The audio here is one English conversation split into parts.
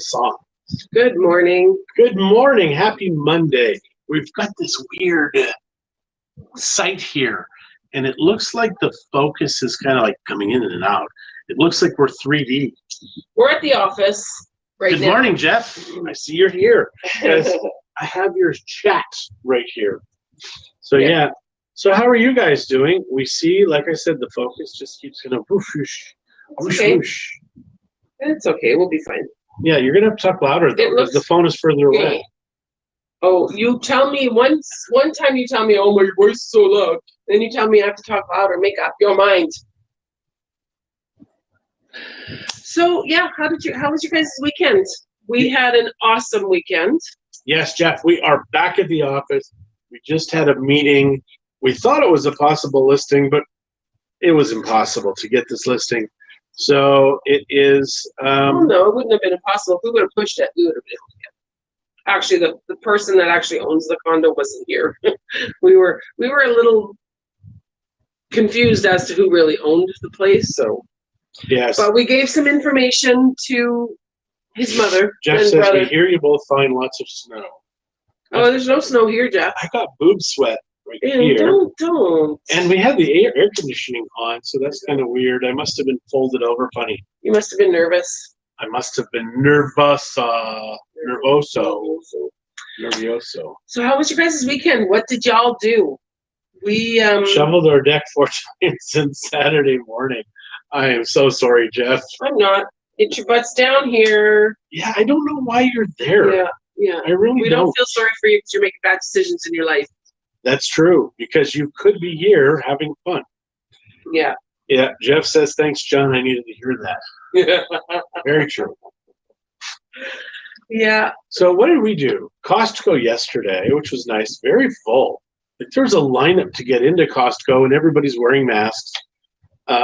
song. Good morning. Good morning. Happy Monday. We've got this weird site here, and it looks like the focus is kind of like coming in and out. It looks like we're 3D. We're at the office right now. Good morning, Jeff. I see you're here. I have your chat right here. So yeah. So how are you guys doing? We see, like I said, the focus just keeps going to whoosh, whoosh, whoosh, Okay. whoosh. It's okay. We'll be fine. Yeah, you're going to have to talk louder, though, because the phone is further away. Oh, you tell me one time you tell me, oh, my voice is so loud. Then you tell me I have to talk louder. Make up your mind. So, yeah, how was your guys' weekend? We had an awesome weekend. Yes, Jeff, we are back at the office. We just had a meeting. We thought it was a possible listing, but it was impossible to get this listing. So it is. Oh, no, it wouldn't have been impossible. If we would have pushed it, we would have been able to get it. Actually, the person that actually owns the condo wasn't here. we were a little confused as to who really owned the place. So yes, but we gave some information to his mother. Jeff and says brother. we hear you both find lots of snow. Oh, there's no snow here, Jeff. I got boob sweat right Ew, here. Don't. And we had the air conditioning on, so that's kind of weird. I must have been folded over funny. You must have been nervous. I must have been nervoso. So how was your guys' weekend? What did y'all do? We shoveled our deck 4 times since Saturday morning. I am so sorry, Jeff. I'm not. Get your butts down here. Yeah, I don't know why you're there. Yeah. I really We don't feel sorry for you because you're making bad decisions in your life. That's true, because you could be here having fun. Yeah. Yeah, Jeff says, thanks, John. I needed to hear that. Very true. Yeah. So what did we do? Costco yesterday, which was nice, very full. Like, there's a lineup to get into Costco, and everybody's wearing masks.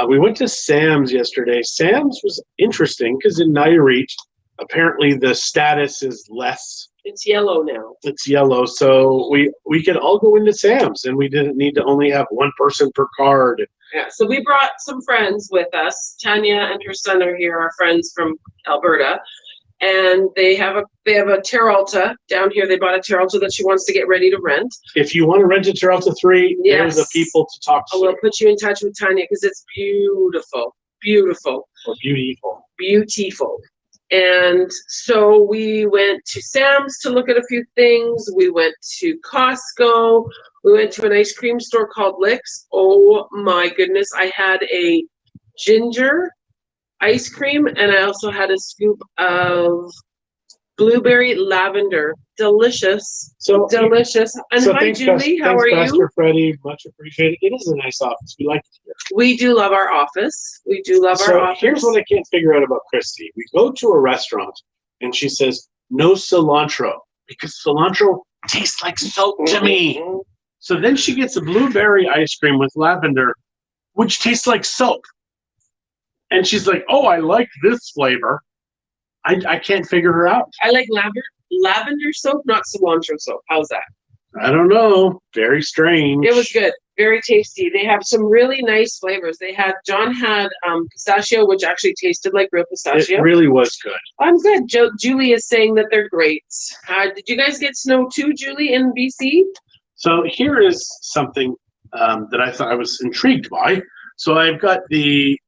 We went to Sam's yesterday. Sam's was interesting because in Nayarit, apparently the status is less. It's yellow now. It's yellow, so we could all go into Sam's, and we didn't need to only have one person per card. Yeah, so we brought some friends with us. Tanya and her son are here, our friends from Alberta, and they have a Terralta down here. They bought a Terralta that she wants to get ready to rent. If you want to rent a Terralta 3, yes, there's the people to talk to. I will put you in touch with Tanya because it's beautiful. Or beautiful. And so we went to Sam's to look at a few things. We went to Costco. We went to an ice cream store called Licks. Oh my goodness. I had a ginger ice cream and I also had a scoop of blueberry lavender. Delicious. Delicious. And so hi, thanks, Julie. How are Pastor you? Freddie. Much appreciated. It is a nice office. We like it here. We do love our office. Our office. Here's what I can't figure out about Christie. We go to a restaurant and she says, no cilantro, because cilantro tastes like soap to me. So then she gets a blueberry ice cream with lavender, which tastes like soap. And she's like, oh, I like this flavor. I can't figure her out. I like lavender soap, not cilantro soap. How's that? I don't know. Very strange. It was good. Very tasty. They have some really nice flavors. John had pistachio, which actually tasted like real pistachio. It really was good. I'm good. Julie is saying that they're great. Did you guys get snow too, Julie, in BC? So here is something that I thought I was intrigued by. So I've got the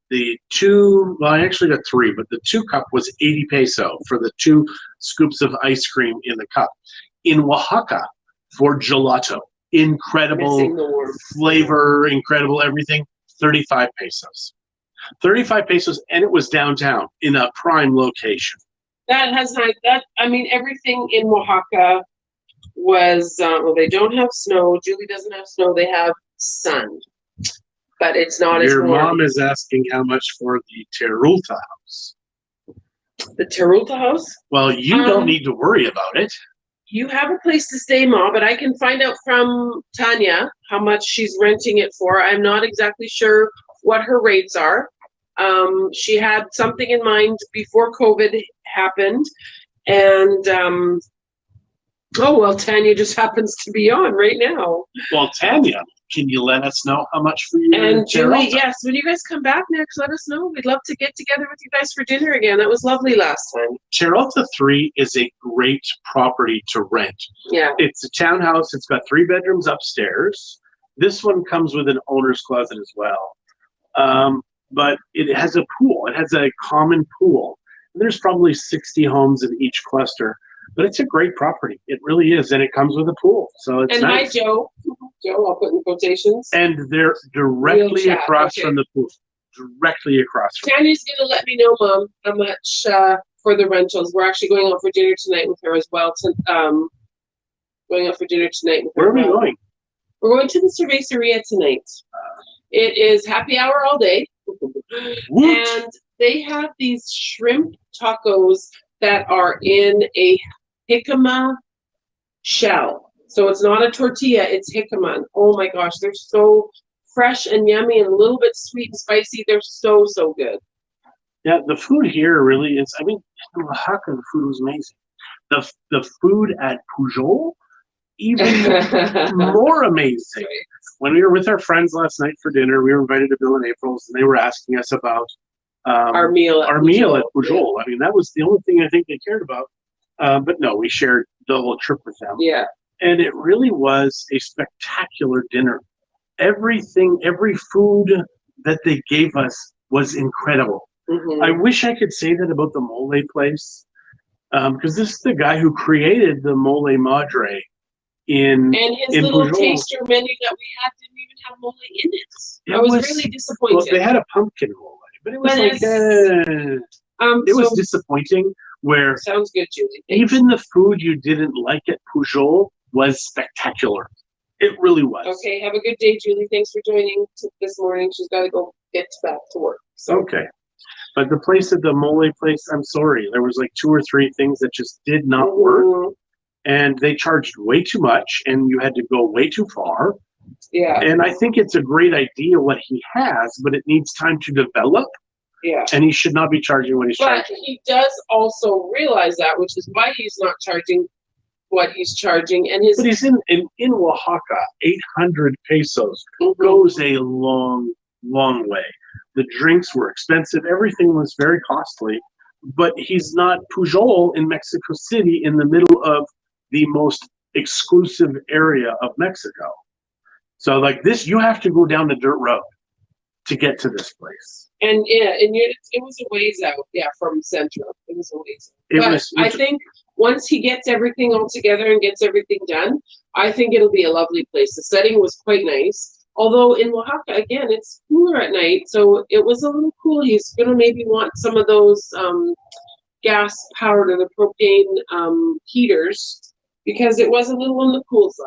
2, well, I actually got 3, but the 2 cup was 80 peso for the 2 scoops of ice cream in the cup. In Oaxaca, for gelato, incredible flavor, incredible everything, 35 pesos. 35 pesos, and it was downtown in a prime location. Everything in Oaxaca was, they don't have snow. Julie doesn't have snow. They have sun. But it's not as warm. Your mom is asking how much for the Terralta house. The Terralta house? Well, you don't need to worry about it. You have a place to stay, Ma, but I can find out from Tanya how much she's renting it for. I'm not exactly sure what her rates are. She had something in mind before COVID happened, and Oh, well, Tanya just happens to be on right now. Well, Tanya, can you let us know how much for you? And Julie, yes, when you guys come back next, let us know. We'd love to get together with you guys for dinner again. That was lovely last time. Terrelta 3 is a great property to rent. Yeah. It's a townhouse. It's got 3 bedrooms upstairs. This one comes with an owner's closet as well. But it has a pool. It has a common pool. And there's probably 60 homes in each cluster. But it's a great property. It really is. And it comes with a pool. So it's and nice. Hi, Joe. Joe, I'll put in quotations. And they're directly across from the pool. Directly across from Tanya's going to let me know, Mom, how much for the rentals. We're actually going out for dinner tonight with her as well. Going out for dinner tonight with her. Where are we going? We're going to the Cerveceria tonight. It is happy hour all day. And they have these shrimp tacos that are in a jicama shell. So it's not a tortilla, it's jicama. Oh my gosh, they're so fresh and yummy and a little bit sweet and spicy. They're so, so good. Yeah, the food here really is, I mean, in Oaxaca, the food was amazing. The food at Pujol, even more amazing. When we were with our friends last night for dinner, we were invited to Bill and April's, and they were asking us about our meal at Pujol. I mean, that was the only thing I think they cared about. But no, we shared the whole trip with them. Yeah. And it really was a spectacular dinner. Everything, every food that they gave us was incredible. Mm-hmm. I wish I could say that about the mole place, because this is the guy who created the mole madre and his little Pujol. Taster menu that we had didn't even have mole in it. I was really disappointed. Well, they had a pumpkin mole, but it was it was disappointing. Where sounds good, Julie. Even the food you didn't like at Pujol was spectacular. It really was. Okay, have a good day, Julie. Thanks for joining this morning. She's got to go get back to work. So. Okay. But the place at the mole place, I'm sorry. There was like 2 or 3 things that just did not work. And they charged way too much, and you had to go way too far. Yeah. And I think it's a great idea what he has, but it needs time to develop. Yeah. And he should not be charging what he's charging. But he does also realize that, which is why he's not charging what he's charging. And his But he's in Oaxaca, 800 pesos goes a long, long way. The drinks were expensive. Everything was very costly. But he's not Pujol in Mexico City in the middle of the most exclusive area of Mexico. So like this, you have to go down the dirt road to get to this place. And it was a ways out, from Central. It was a ways out. I think once he gets everything all together and gets everything done, I think it'll be a lovely place. The setting was quite nice. Although in Oaxaca, again, it's cooler at night, so it was a little cool. He's gonna maybe want some of those gas-powered or the propane heaters because it was a little on the cool side.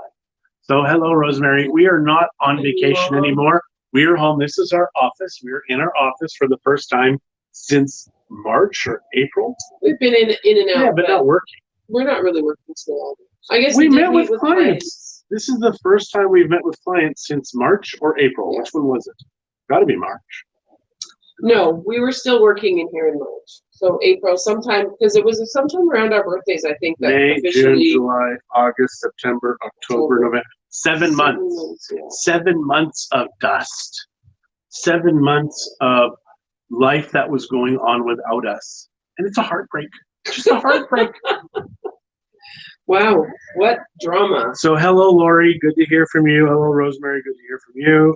So hello, Rosemary. We are not on vacation anymore. We are home. This is our office. We're in our office for the first time since March or April. We've been in and out. Yeah, but not working. We're not really working today. I guess we met with clients. This is the first time we've met with clients since March or April. Yeah. Which one was it? Got to be March. No, we were still working in here in March. So April, sometime, because it was sometime around our birthdays, I think. That May, June, July, August, September, October, November. 7 months. 7 months of dust. 7 months of life that was going on without us. And it's a heartbreak. Just a heartbreak. Wow, what drama. So hello, Lori. Good to hear from you. Hello, Rosemary. Good to hear from you.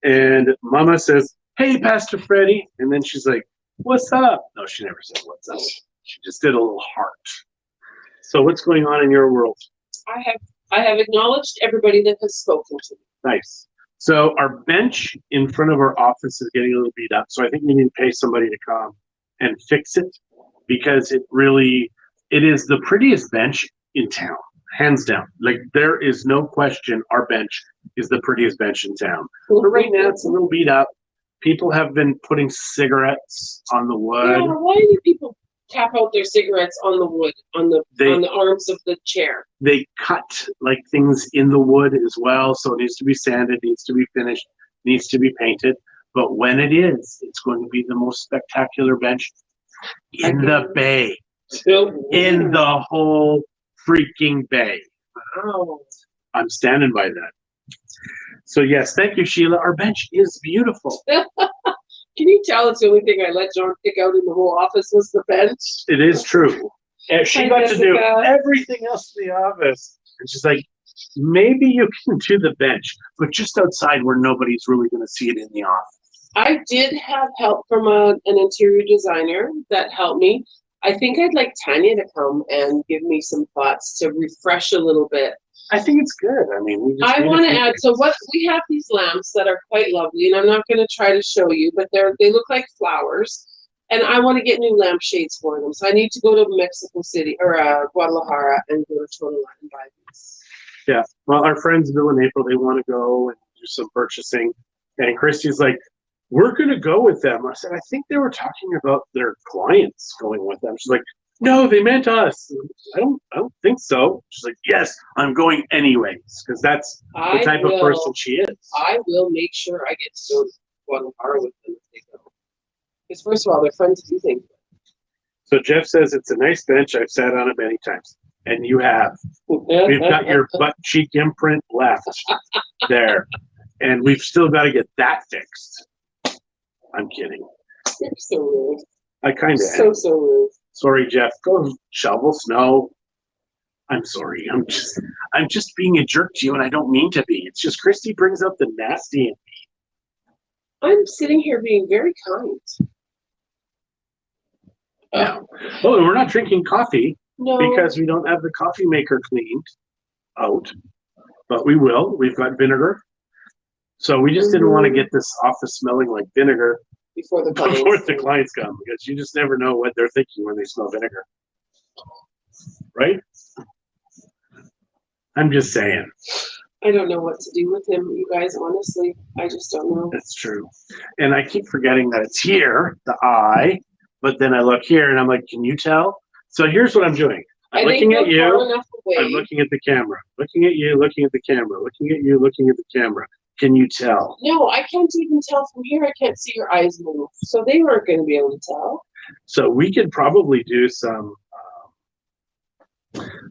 And Mama says, hey, Pastor Freddie. And then she's like, what's up? No, she never said what's up. She just did a little heart. So what's going on in your world? I have acknowledged everybody that has spoken to me. Nice. So our bench in front of our office is getting a little beat up. So I think we need to pay somebody to come and fix it because it is the prettiest bench in town, hands down. Like there is no question our bench is the prettiest bench in town. But right now it's a little beat up. People have been putting cigarettes on the wood. Yeah, why do people tap out their cigarettes on the wood, on the arms of the chair? They cut like things in the wood as well, so it needs to be sanded, needs to be finished, needs to be painted. But when it is, it's going to be the most spectacular bench in the bay, in the whole freaking bay. Wow. I'm standing by that. So yes, thank you, Sheila. Our bench is beautiful. Can you tell it's the only thing I let John pick out in the whole office was the bench? It is true. And she Hi, got to do Jessica. everything else in the office. And she's like, maybe you can do the bench, but just outside where nobody's really going to see it in the office. I did have help from an interior designer that helped me. I think I'd like Tanya to come and give me some thoughts to refresh a little bit. I think it's good. I mean, we just I need a want to few add, things. so what we have these lamps that are quite lovely, and I'm not going to try to show you, but they look like flowers, and I want to get new lampshades for them. So I need to go to Mexico City or Guadalajara and go to Tonalá and buy these. Yeah. Well, our friends Bill and April, they want to go and do some purchasing, and Christie's like, we're going to go with them. I said, I think they were talking about their clients going with them. She's like, no, they meant us. I don't think so. She's like, yes, I'm going anyways, because that's the type of person she is. I will make sure I get to go to Guadalajara with them if they go. Because first of all, they're fun to do things with. So Jeff says it's a nice bench. I've sat on it many times, and you have. We've got your butt cheek imprint left there, and we've still got to get that fixed. I'm kidding. You're so rude. I kind of So rude. Sorry, Jeff. Go shovel snow. I'm sorry. I'm just being a jerk to you, and I don't mean to be. It's just Christie brings up the nasty in me. I'm sitting here being very kind. Yeah. Oh, and we're not drinking coffee because we don't have the coffee maker cleaned out, but we will. We've got vinegar. So we just didn't want to get this office smelling like vinegar before the clients come, because you just never know what they're thinking when they smell vinegar. Right? I'm just saying. I don't know what to do with him, you guys, honestly. I just don't know. That's true. And I keep forgetting that it's here, the eye, but then I look here and I'm like, can you tell? So here's what I'm doing. I'm looking at you. I'm looking at the camera. Looking at you, looking at the camera. Looking at you, looking at the camera. Can you tell? No, I can't even tell from here. I can't see your eyes move. So they weren't going to be able to tell. So we could probably do some,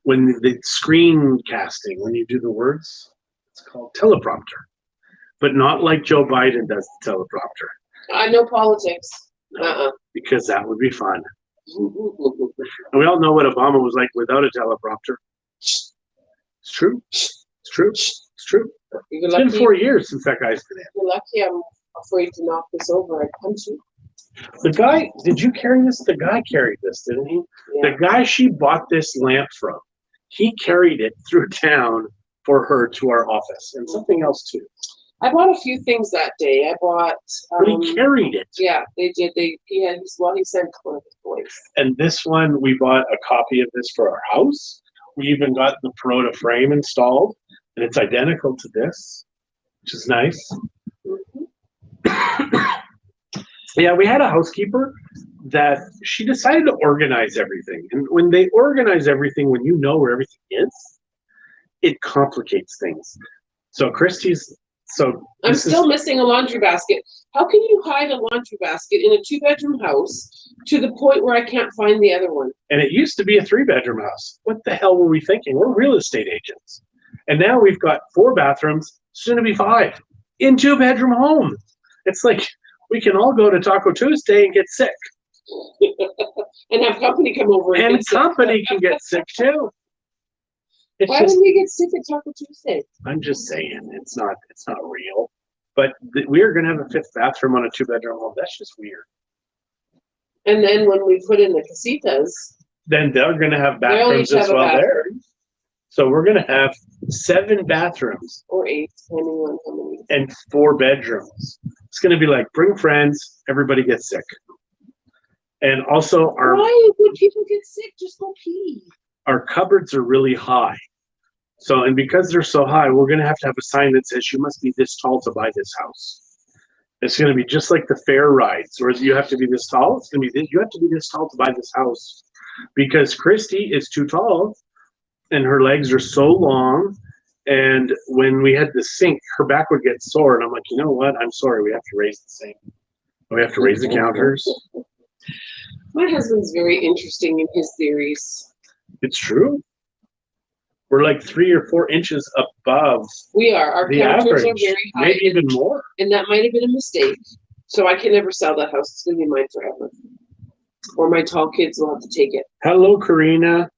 when the screen casting, when you do the words, it's called teleprompter. But not like Joe Biden does the teleprompter. No politics. Because that would be fun. And we all know what Obama was like without a teleprompter. It's true. It's true. It's true. It's been 4 years since that guy's been in. You're lucky I'm afraid to knock this over. I'd punch you. The guy, did you carry this? The guy carried this, didn't he? Yeah. The guy she bought this lamp from, he carried it through town for her to our office, and something else too. I bought a few things that day. I bought. But he carried it. Yeah, they did. He sent one of his boys. And this one, we bought a copy of this for our house. We even got the Perota frame installed, and it's identical to this, which is nice. Mm-hmm. Yeah, we had a housekeeper that she decided to organize everything. And when they organize everything, when you know where everything is, it complicates things. So Christie's, I'm still missing a laundry basket. How can you hide a laundry basket in a 2-bedroom house to the point where I can't find the other one? And it used to be a 3-bedroom house. What the hell were we thinking? We're real estate agents. And now we've got 4 bathrooms, soon to be 5, in 2-bedroom homes. It's like, we can all go to Taco Tuesday and get sick. And have company come over. And company can get sick too. Why didn't we get sick at Taco Tuesday? I'm just saying, it's not real. But we're going to have a 5th bathroom on a 2-bedroom home. That's just weird. And then when we put in the casitas, then they're going to have bathrooms as well there. So we're going to have 7 bathrooms. Or 8, depending on how many. And 4 bedrooms. It's going to be like, bring friends, everybody gets sick. And also why would people get sick? Just go pee. Our cupboards are really high. So, and because they're so high, we're going to have a sign that says you must be this tall to buy this house. It's going to be just like the fair rides, where you have to be this tall. It's going to be you have to be this tall to buy this house, because Christie is too tall, and her legs are so long. And when we had the sink, her back would get sore, and I'm like, you know what? I'm sorry, we have to raise the sink. We have to raise the counters. My husband's very interesting in his theories. It's true. we're like 3 or 4 inches above We are. Our the counters average, are very high, maybe even more. and that might have been a mistake. So I can never sell that house. It's gonna be mine forever. Or my tall kids will have to take it. Hello, Karina.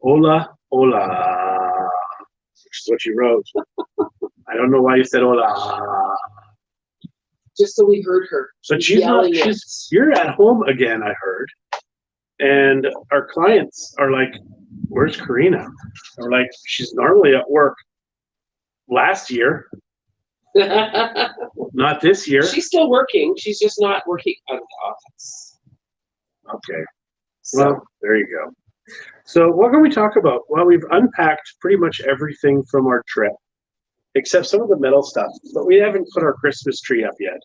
Hola, hola. Which is what you wrote. I don't know why you said hola. Just so we heard her. But she's not. You're at home again, I heard. And our clients are like, "Where's Karina?" They're like, "She's normally at work last year, not this year." She's still working. She's just not working out of the office. Okay. So, Well, there you go. So what can we talk about? Well, we've unpacked pretty much everything from our trip, except some of the metal stuff. But we haven't put our Christmas tree up yet.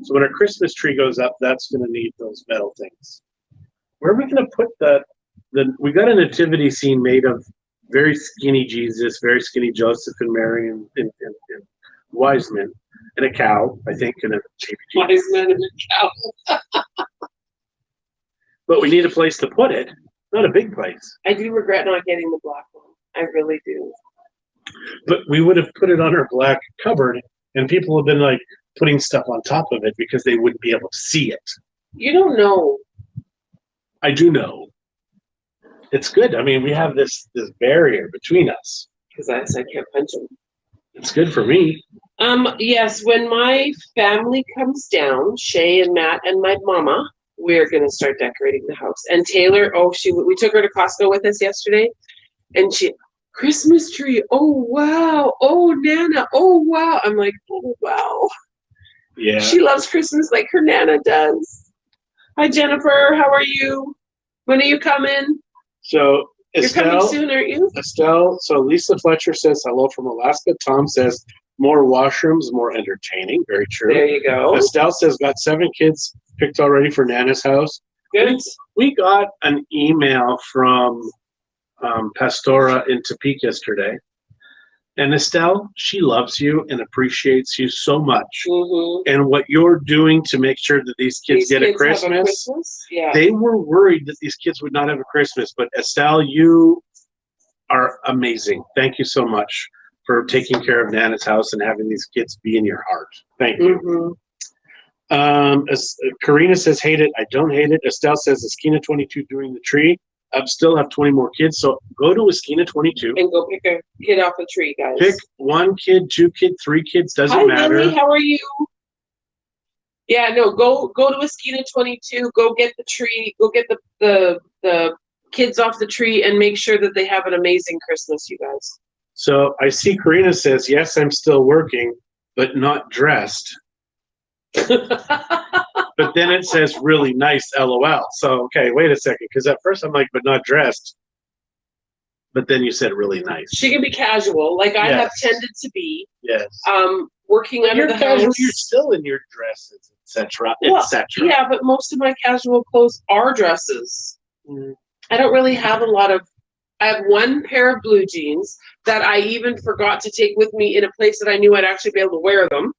So when our Christmas tree goes up, that's going to need those metal things. Where are we going to put we got a nativity scene made of very skinny Jesus, very skinny Joseph and Mary and wise men, and a cow, I think, and a baby Jesus. wise men and a cow. But we need a place to put it. Not a big place. I do regret not getting the black one. I really do. But we would have put it on our black cupboard, and people have been like putting stuff on top of it because they wouldn't be able to see it. You don't know. I do know. It's good. I mean, we have this barrier between us. Because I can't punch them. It's good for me. Yes, when my family comes down, Shay and Matt and my mama, we're gonna start decorating the house. And Taylor, we took her to Costco with us yesterday, and Christmas tree, oh wow, oh Nana, oh wow. I'm like, oh wow. Yeah. She loves Christmas like her Nana does. Hi Jennifer, how are you? When are you coming? So You're Estelle, coming soon, aren't you? Estelle, so Lisa Fletcher says hello from Alaska. Tom says more washrooms, more entertaining. Very true. There you go. Estelle says got 7 kids picked already for Nana's house. Good. We got an email from Pastora in Topeka yesterday. And Estelle, she loves you and appreciates you so much. Mm-hmm. And what you're doing to make sure that these kids get a Christmas. Yeah. They were worried that these kids would not have a Christmas. But Estelle, you are amazing. Thank you so much for taking care of Nana's house and having these kids be in your heart. Thank you. Karina says, hate it. I don't hate it. Estelle says, Esquina 22 doing the tree. I still have 20 more kids. So go to Esquina 22. And go pick a kid off the tree, guys. Pick 1 kid, 2 kids, 3 kids. Doesn't matter. Lily, how are you? Yeah, no, go to Esquina 22. Go get the tree. Go get the kids off the tree and make sure that they have an amazing Christmas, you guys. So I see Karina says, yes, I'm still working, but not dressed. But then it says really nice, LOL. So, okay, wait a second. Because at first I'm like, but not dressed. But then you said really nice. She can be casual, like I have tended to be. Yes. Working under the casual, house. You're still in your dresses, etc., etc. Yeah, but most of my casual clothes are dresses. I don't really have a lot of. I have 1 pair of blue jeans that I even forgot to take with me in a place that I knew I'd actually be able to wear them.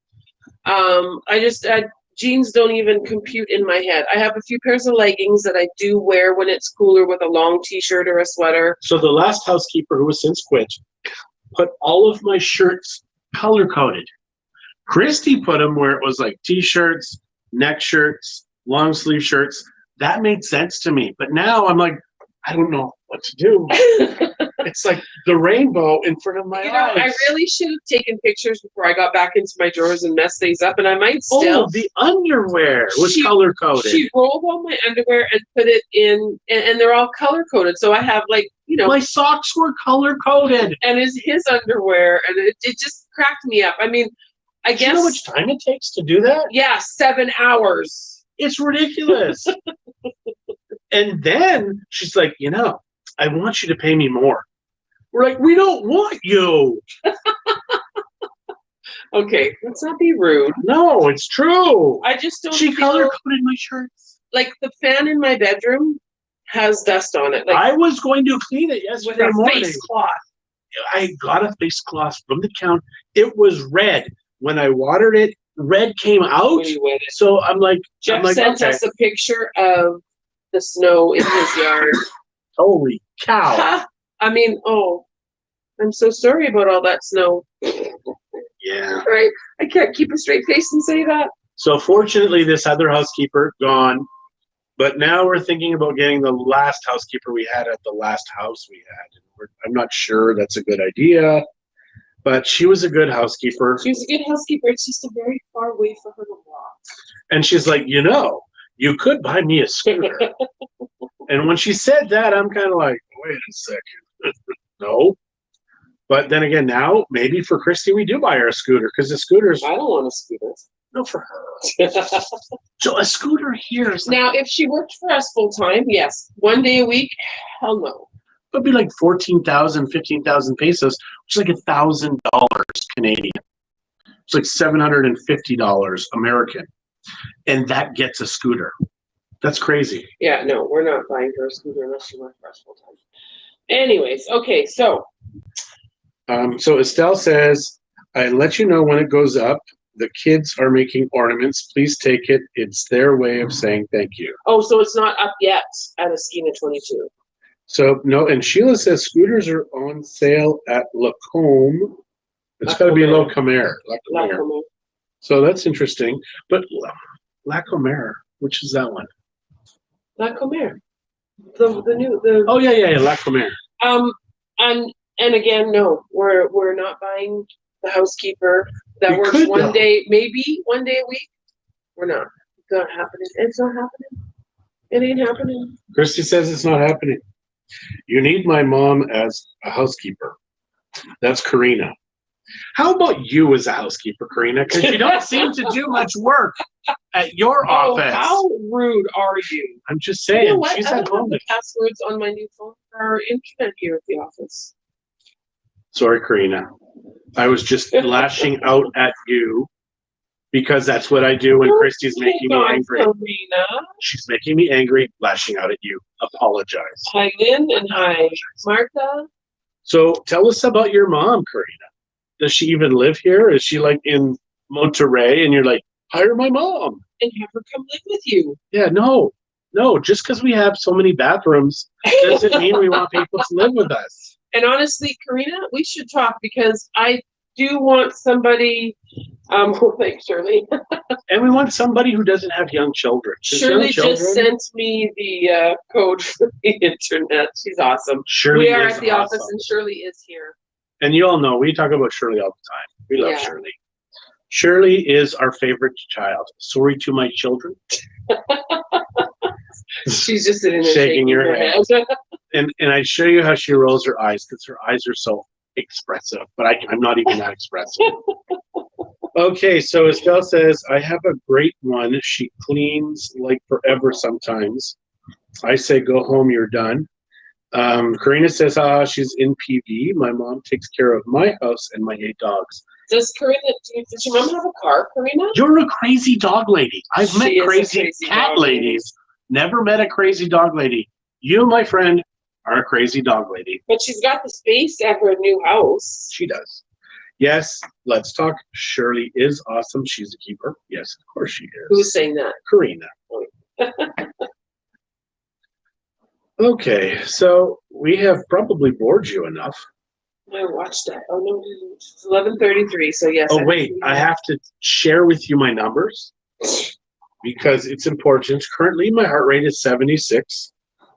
Jeans don't even compute in my head. I have a few pairs of leggings that I do wear when it's cooler with a long t-shirt or a sweater. So the last housekeeper, who has since quit, put all of my shirts color-coded. Christie put them where it was like t-shirts, neck shirts, long sleeve shirts. That made sense to me. But now I'm like, I don't know what to do. It's like the rainbow in front of my eyes. I really should have taken pictures before I got back into my drawers and messed things up, and I might still. Oh, the underwear was color-coded. She rolled all my underwear and put it in, and they're all color-coded. So I have, like, my socks were color-coded. And his underwear, and it just cracked me up. I mean, I guess. Do you know how much time it takes to do that? Yeah, 7 hours. It's ridiculous. And then she's like, I want you to pay me more. We're like, we don't want you. Okay, let's not be rude. No, it's true. I just don't. She color-coded my shirts. Like the fan in my bedroom has dust on it. Like I was going to clean it yesterday morning. Face cloth. I got a face cloth from the counter. It was red. When I watered it, red came out. So I'm like, Jeff sent us a picture of the snow in his yard. Holy cow. I mean, I'm so sorry about all that snow. Yeah. Right? I can't keep a straight face and say that. So fortunately, this other housekeeper gone, but now we're thinking about getting the last housekeeper we had at the last house we had. I'm not sure that's a good idea, but she was a good housekeeper. She was a good housekeeper. It's just a very far way for her to walk. And she's like, you could buy me a scooter. And when she said that, I'm kind of like, wait a second. No. But then again, now maybe for Christy, we do buy her a scooter because the scooters. I don't want a scooter. No, for her. So a scooter here is now, if she worked for us full time, yes. 1 day a week, hell no. It'd be like 14,000, 15,000 pesos, which is like $1,000 Canadian. It's like $750 American, and that gets a scooter. That's crazy. Yeah, no, we're not buying her a scooter unless she works for us full time. Anyways, okay, so. So Estelle says, I let you know when it goes up. The kids are making ornaments. Please take it. It's their way of saying thank you. Oh, so it's not up yet at Esquina 22. So, no, and Sheila says scooters are on sale at Lacombe. It's got to be La Comer. So that's interesting. But La Comer, which is that one? La Comer. The Oh, yeah, La Comer. And again, no, we're not buying the housekeeper that works one day, maybe 1 day a week. We're not. It's not happening. It's not happening. It ain't happening. Christy says it's not happening. You need my mom as a housekeeper. That's Karina. How about you as a housekeeper, Karina? Because you don't seem to do much work at your office. How rude are you? I'm just saying. You know what? She's I at don't have home. the passwords on my new phone for our internet here at the office. Sorry, Karina. I was just lashing out at you because that's what I do when Christy's making me angry. Karina. She's making me angry, lashing out at you. Apologize. Hi, Lynn, and hi, Martha. So tell us about your mom, Karina. Does she even live here? Is she like in Monterey and you're like, hire my mom? And have her come live with you. Yeah, no. Just because we have so many bathrooms doesn't mean we want people to live with us. And honestly, Karina, we should talk because I do want somebody, like Shirley. And we want somebody who doesn't have young children. Shirley just sent me the code for the internet. She's awesome. Shirley we are is at the awesome. office and Shirley is here. And you all know, we talk about Shirley all the time. We love Shirley. Shirley is our favorite child. Sorry to my children. She's just sitting there shaking her head. And I show you how she rolls her eyes because her eyes are so expressive, but I'm not even that expressive. Okay, so Estelle says, I have a great one. She cleans like forever sometimes. I say, go home, you're done. Karina says, she's in PV. My mom takes care of my house and my 8 dogs. Does your mom have a car, Karina? You're a crazy dog lady. I've met crazy cat ladies. Never met a crazy dog lady. You, my friend, are a crazy dog lady. But she's got the space at her new house. She does. Yes, let's talk. Shirley is awesome. She's a keeper. Yes, of course she is. Who's saying that? Karina. Okay, so we have probably bored you enough. I watched that. Oh no, it's 11:33. So yes. Oh wait, I have to share with you my numbers because it's important. Currently, my heart rate is 76,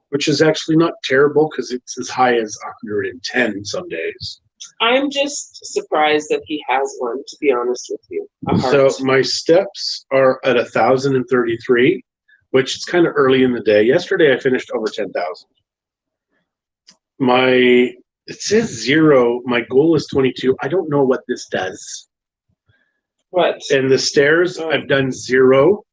which is actually not terrible because it's as high as 110 some days. I'm just surprised that he has one, to be honest with you. So my steps are at 1,033, which is kind of early in the day. Yesterday, I finished over 10,000. It says 0. My goal is 22. I don't know what this does. What? And the stairs, I've done 0.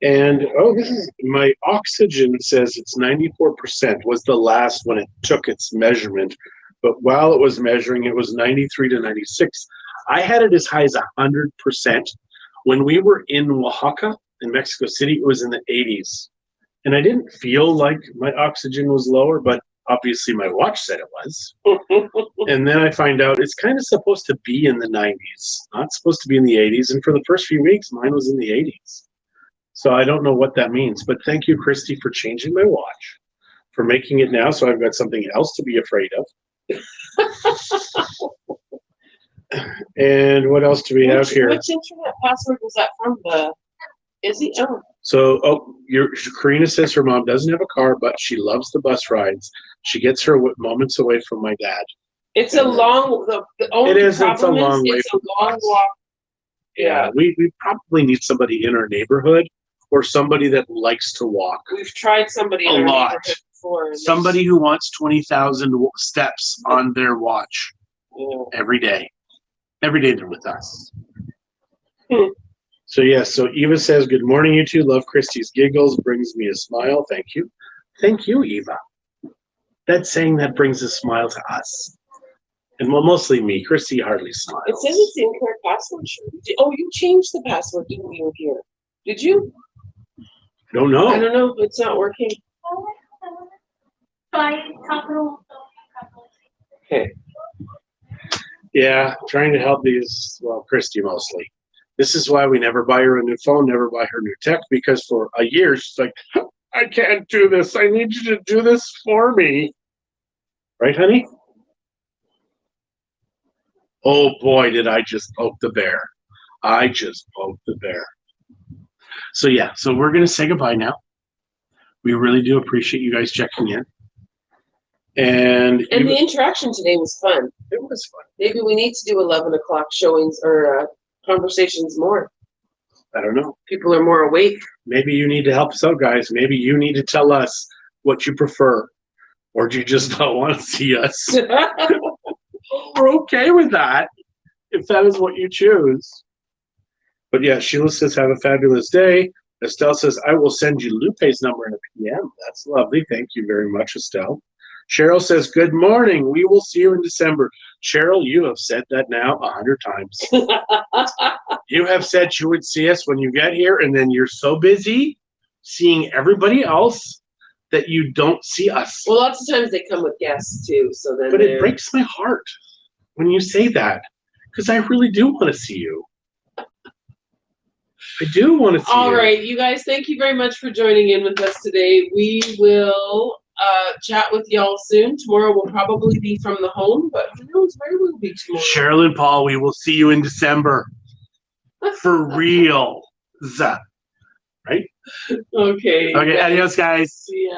And, this is my oxygen says it's 94% was the last when it took its measurement. But while it was measuring, it was 93 to 96. I had it as high as 100%. When we were in Oaxaca, in Mexico City, it was in the 80s. And I didn't feel like my oxygen was lower, but obviously my watch said it was. And then I find out it's kind of supposed to be in the 90s, not supposed to be in the 80s. And for the first few weeks, mine was in the 80s. So I don't know what that means. But thank you, Christy, for changing my watch, for making it now so I've got something else to be afraid of. And what else do we have here? Which internet password was that from? Izzy? Oh. So, Karina says her mom doesn't have a car, but she loves the bus rides. She gets her moments away from my dad. It's a long. The only It's a problem long way it's from a long us. walk. Yeah, we probably need somebody in our neighborhood or somebody that likes to walk. we've tried somebody in A our lot. neighborhood before. and Somebody who wants 20,000 steps on their watch Yeah. every day. Every day they're with us. Hmm. So yes, so Eva says, good morning, you two. Love Christie's giggles. Brings me a smile. Thank you. Thank you, Eva. That's saying that brings a smile to us. And well, mostly me. Christie hardly smiles. It says it's the incorrect password. Oh, you changed the password, didn't you, here? Did you? Don't know. I don't know. It's not working. Okay. Yeah, trying to help these, well, Christie mostly. This is why we never buy her a new phone, never buy her new tech, because for a year she's like, I can't do this. I need you to do this for me. Right, honey? Oh boy, did I just poke the bear. I just poked the bear. So yeah, so we're going to say goodbye now. We really do appreciate you guys checking in. And the interaction today was fun. It was fun. Maybe we need to do 11 o'clock showings or conversations more. I don't know. People are more awake. Maybe you need to help us out, guys. Maybe you need to tell us what you prefer. Or do you just not want to see us? We're okay with that, if that is what you choose. But yeah, Sheila says, have a fabulous day. Estelle says, I will send you Lupe's number in a PM. That's lovely. Thank you very much, Estelle. Cheryl says, good morning. We will see you in December. Cheryl, you have said that now 100 times. You have said you would see us when you get here, and then you're so busy seeing everybody else that you don't see us. Well, lots of times they come with guests too. So then But it breaks my heart when you say that, because I really do want to see you. I do want to see you. All right, you guys, thank you very much for joining in with us today. We will chat with y'all soon. Tomorrow will probably be from the home, but who knows where we'll be tomorrow. Cheryl and Paul, we will see you in December. For real. Right? Okay. Okay, adios, guys. See ya.